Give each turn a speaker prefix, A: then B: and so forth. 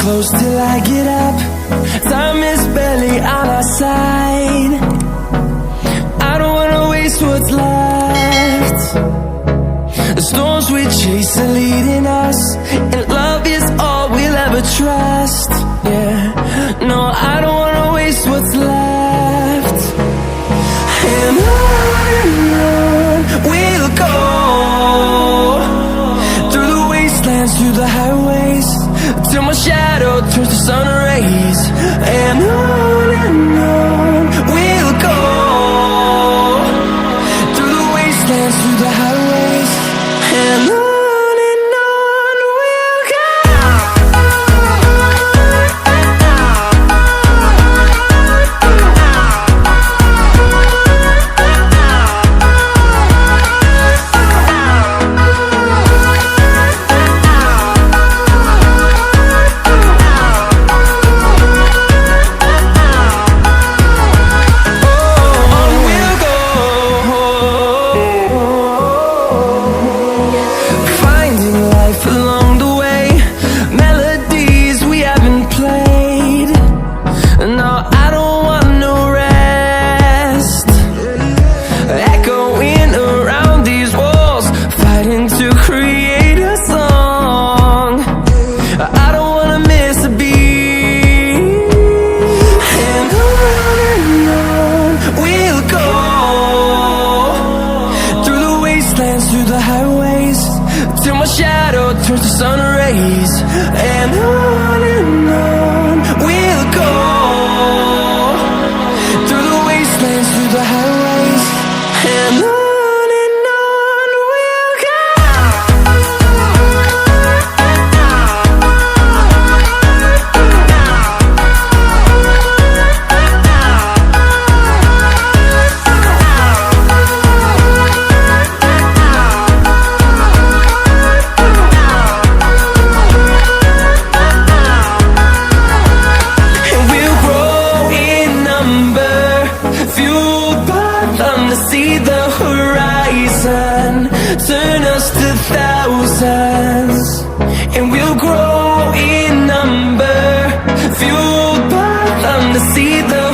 A: close till I get up. Time is barely on our side. I don't wanna waste what's left. The storms we chase are leading us, and love is all we'll ever trust. Yeah, no, I don't wanna waste what's left. And on we'll go, through the wastelands, through the highways, till my shadow turns to sun rays. And on we'll go, through the wastelands, through the highways, and on we'll go. Through the highways, till my shadow turns to sun rays. And on we'll go, through the wastelands, through the highways, and on we'll go. See the horizon, turn us to thousands, and we'll grow in number, fueled by them to see the